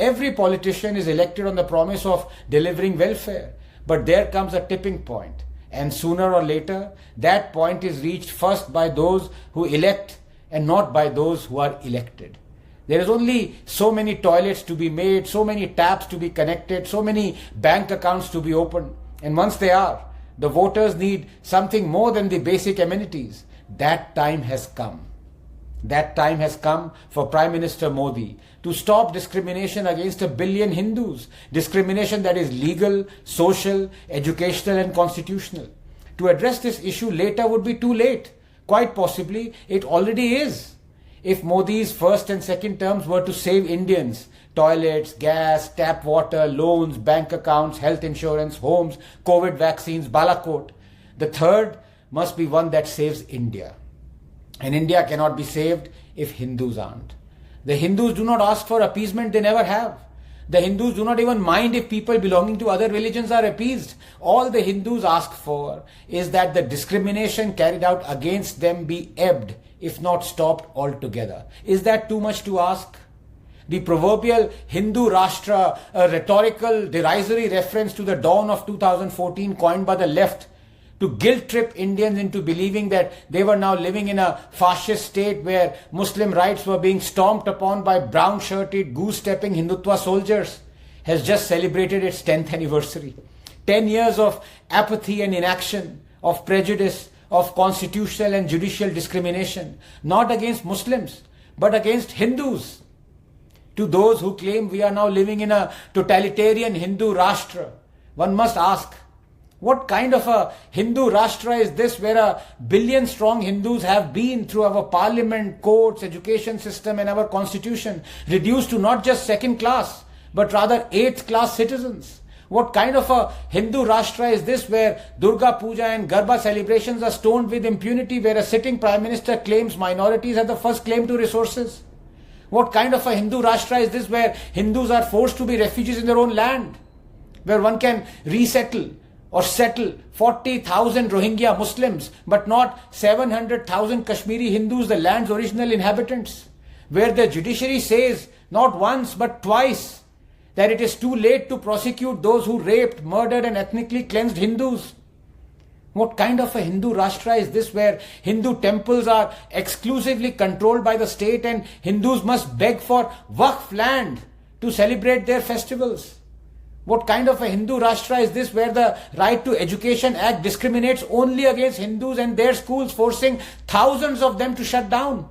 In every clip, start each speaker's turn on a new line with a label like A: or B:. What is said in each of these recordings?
A: Every politician is elected on the promise of delivering welfare. But there comes a tipping point, and sooner or later, that point is reached first by those who elect and not by those who are elected. There is only so many toilets to be made, so many taps to be connected, so many bank accounts to be opened. And once they are, the voters need something more than the basic amenities. That time has come. That time has come for Prime Minister Modi to stop discrimination against 1 billion Hindus. Discrimination that is legal, social, educational and constitutional. To address this issue later would be too late. Quite possibly, it already is. If Modi's first and second terms were to save Indians, toilets, gas, tap water, loans, bank accounts, health insurance, homes, COVID vaccines, Balakot, the third must be one that saves India. And India cannot be saved if Hindus aren't. The Hindus do not ask for appeasement, they never have. The Hindus do not even mind if people belonging to other religions are appeased. All the Hindus ask for is that the discrimination carried out against them be ebbed, if not stopped altogether. Is that too much to ask? The proverbial Hindu Rashtra, a rhetorical, derisory reference to the dawn of 2014 coined by the left to guilt-trip Indians into believing that they were now living in a fascist state where Muslim rights were being stomped upon by brown-shirted, goose-stepping Hindutva soldiers, has just celebrated its 10th anniversary. 10 years of apathy and inaction, of prejudice, of constitutional and judicial discrimination, not against Muslims, but against Hindus. To those who claim we are now living in a totalitarian Hindu Rashtra, one must ask, what kind of a Hindu Rashtra is this where 1 billion strong Hindus have been through our parliament, courts, education system and our constitution reduced to not just second class but rather 8th class citizens? What kind of a Hindu Rashtra is this where Durga Puja and Garba celebrations are stoned with impunity, where a sitting Prime Minister claims minorities have the first claim to resources? What kind of a Hindu Rashtra is this where Hindus are forced to be refugees in their own land, where one can resettle or settle 40,000 Rohingya Muslims, but not 700,000 Kashmiri Hindus, the land's original inhabitants, where the judiciary says not once but twice that it is too late to prosecute those who raped, murdered and ethnically cleansed Hindus? What kind of a Hindu Rashtra is this where Hindu temples are exclusively controlled by the state and Hindus must beg for Waqf land to celebrate their festivals? What kind of a Hindu Rashtra is this where the Right to Education Act discriminates only against Hindus and their schools, forcing thousands of them to shut down?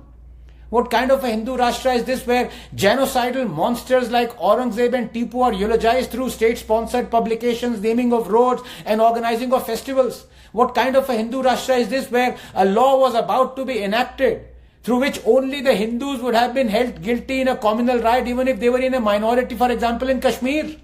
A: What kind of a Hindu Rashtra is this where genocidal monsters like Aurangzeb and Tipu are eulogized through state-sponsored publications, naming of roads and organizing of festivals? What kind of a Hindu Rashtra is this where a law was about to be enacted through which only the Hindus would have been held guilty in a communal riot even if they were in a minority, for example in Kashmir?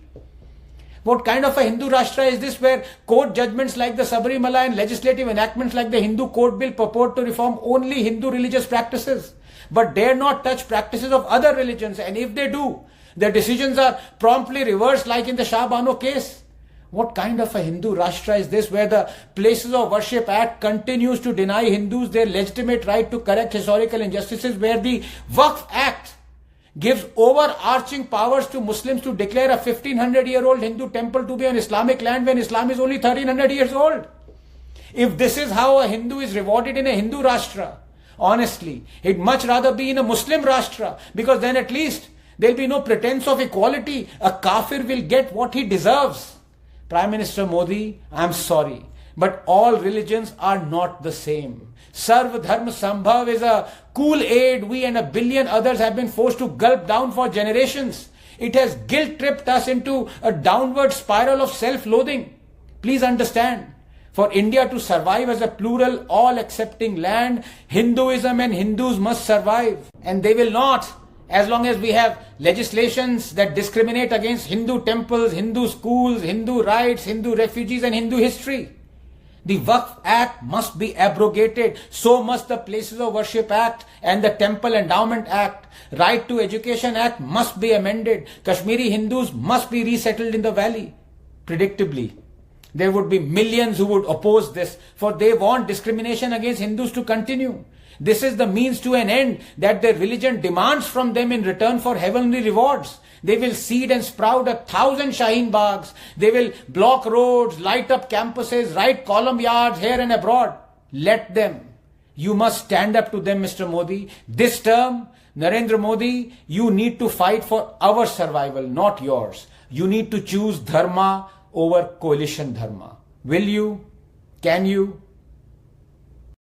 A: What kind of a Hindu Rashtra is this where court judgments like the Sabarimala and legislative enactments like the Hindu Code Bill purport to reform only Hindu religious practices, but dare not touch practices of other religions, and if they do, their decisions are promptly reversed like in the Shah Bano case? What kind of a Hindu Rashtra is this where the Places of Worship Act continues to deny Hindus their legitimate right to correct historical injustices, where the Waqf Act gives overarching powers to Muslims to declare a 1500-year-old Hindu temple to be on Islamic land when Islam is only 1300 years old? If this is how a Hindu is rewarded in a Hindu Rashtra, honestly, it'd much rather be in a Muslim Rashtra, because then at least there'll be no pretense of equality. A kafir will get what he deserves. Prime Minister Modi, I'm sorry, but all religions are not the same. Sarv Dharma Sambhav is a cool aid we and 1 billion others have been forced to gulp down for generations. It has guilt-tripped us into a downward spiral of self-loathing. Please understand, for India to survive as a plural, all-accepting land, Hinduism and Hindus must survive. And they will not, as long as we have legislations that discriminate against Hindu temples, Hindu schools, Hindu rights, Hindu refugees and Hindu history. The Waqf Act must be abrogated. So must the Places of Worship Act and the Temple Endowment Act. Right to Education Act must be amended. Kashmiri Hindus must be resettled in the valley. Predictably, there would be millions who would oppose this, for they want discrimination against Hindus to continue. This is the means to an end that their religion demands from them in return for heavenly rewards. They will seed and sprout 1,000 Shaheen Baghs. They will block roads, light up campuses, write column yards here and abroad. Let them. You must stand up to them, Mr. Modi. This term, Narendra Modi, you need to fight for our survival, not yours. You need to choose dharma over coalition dharma. Will you? Can you?